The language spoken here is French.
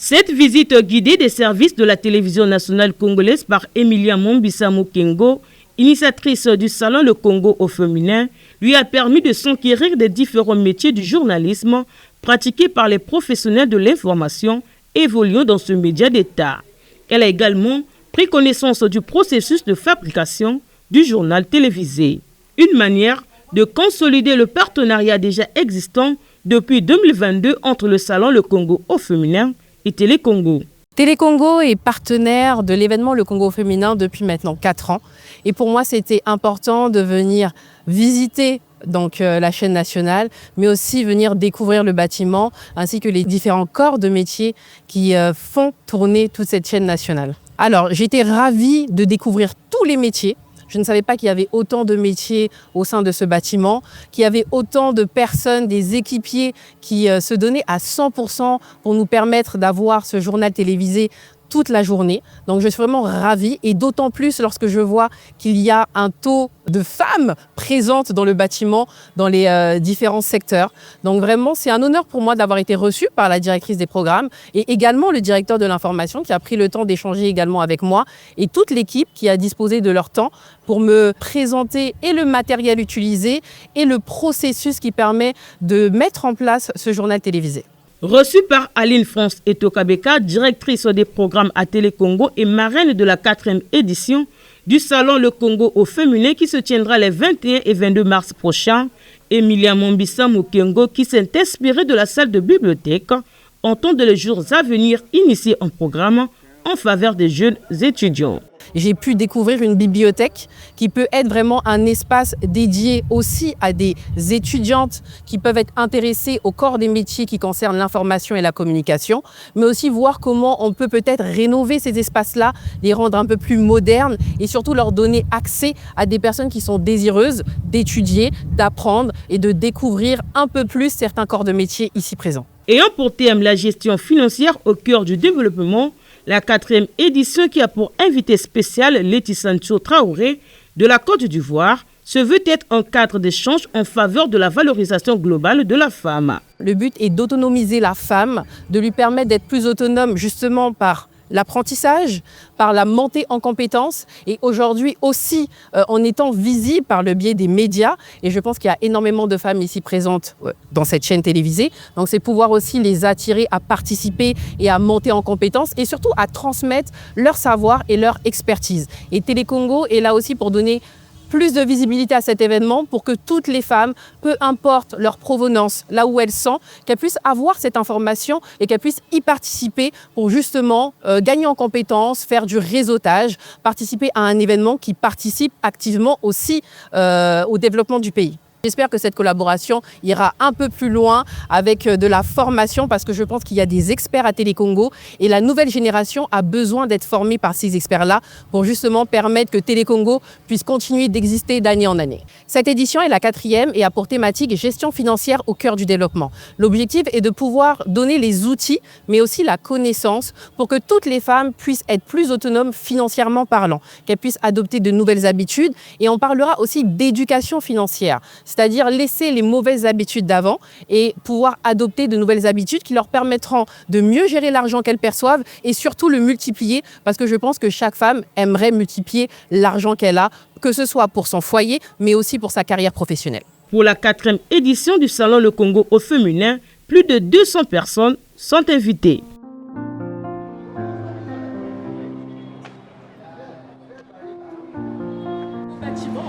Cette visite guidée des services de la télévision nationale congolaise par Emilia Mombisa Mokengo, initiatrice du Salon Le Congo au féminin, lui a permis de s'enquérir des différents métiers du journalisme pratiqués par les professionnels de l'information évoluant dans ce média d'État. Elle a également pris connaissance du processus de fabrication du journal télévisé. Une manière de consolider le partenariat déjà existant depuis 2022 entre le Salon Le Congo au féminin et Télé Congo. Télé Congo est partenaire de l'événement Le Congo féminin depuis maintenant 4 ans. Et pour moi, c'était important de venir visiter la chaîne nationale, mais aussi venir découvrir le bâtiment ainsi que les différents corps de métiers qui font tourner toute cette chaîne nationale. Alors, j'étais ravie de découvrir tous les métiers. Je ne savais pas qu'il y avait autant de métiers au sein de ce bâtiment, qu'il y avait autant de personnes, des équipiers qui se donnaient à 100% pour nous permettre d'avoir ce journal télévisé toute la journée. Donc je suis vraiment ravie et d'autant plus lorsque je vois qu'il y a un taux de femmes présentes dans le bâtiment, dans les différents secteurs. Donc vraiment, c'est un honneur pour moi d'avoir été reçue par la directrice des programmes et également le directeur de l'information qui a pris le temps d'échanger également avec moi et toute l'équipe qui a disposé de leur temps pour me présenter et le matériel utilisé et le processus qui permet de mettre en place ce journal télévisé. Reçue par Aline France Etokabeka, directrice des programmes à Télé Congo et marraine de la 4e édition du Salon Le Congo au féminin qui se tiendra les 21 et 22 mars prochains, Emilia Mombisa Mokengo, qui s'est inspirée de la salle de bibliothèque, entend les jours à venir initier un programme en faveur des jeunes étudiants. J'ai pu découvrir une bibliothèque qui peut être vraiment un espace dédié aussi à des étudiantes qui peuvent être intéressées au corps des métiers qui concernent l'information et la communication, mais aussi voir comment on peut peut-être rénover ces espaces-là, les rendre un peu plus modernes et surtout leur donner accès à des personnes qui sont désireuses d'étudier, d'apprendre et de découvrir un peu plus certains corps de métiers ici présents. Ayant pour thème la gestion financière au cœur du développement, la 4e édition qui a pour invité spécial Leti Sancho Traoré de la Côte d'Ivoire se veut être un cadre d'échange en faveur de la valorisation globale de la femme. Le but est d'autonomiser la femme, de lui permettre d'être plus autonome justement par l'apprentissage, par la montée en compétences et aujourd'hui aussi en étant visible par le biais des médias. Et je pense qu'il y a énormément de femmes ici présentes dans cette chaîne télévisée. Donc c'est pouvoir aussi les attirer à participer et à monter en compétences et surtout à transmettre leur savoir et leur expertise. Et Télé Congo est là aussi pour donner plus de visibilité à cet événement pour que toutes les femmes, peu importe leur provenance, là où elles sont, qu'elles puissent avoir cette information et qu'elles puissent y participer pour justement gagner en compétences, faire du réseautage, participer à un événement qui participe activement aussi au développement du pays. J'espère que cette collaboration ira un peu plus loin avec de la formation parce que je pense qu'il y a des experts à Télé Congo et la nouvelle génération a besoin d'être formée par ces experts-là pour justement permettre que Télé Congo puisse continuer d'exister d'année en année. Cette édition est la 4e et a pour thématique gestion financière au cœur du développement. L'objectif est de pouvoir donner les outils mais aussi la connaissance pour que toutes les femmes puissent être plus autonomes financièrement parlant, qu'elles puissent adopter de nouvelles habitudes et on parlera aussi d'éducation financière. C'est-à-dire laisser les mauvaises habitudes d'avant et pouvoir adopter de nouvelles habitudes qui leur permettront de mieux gérer l'argent qu'elles perçoivent et surtout le multiplier parce que je pense que chaque femme aimerait multiplier l'argent qu'elle a, que ce soit pour son foyer mais aussi pour sa carrière professionnelle. Pour la 4e édition du Salon Le Congo au féminin, plus de 200 personnes sont invitées. Bâtiment.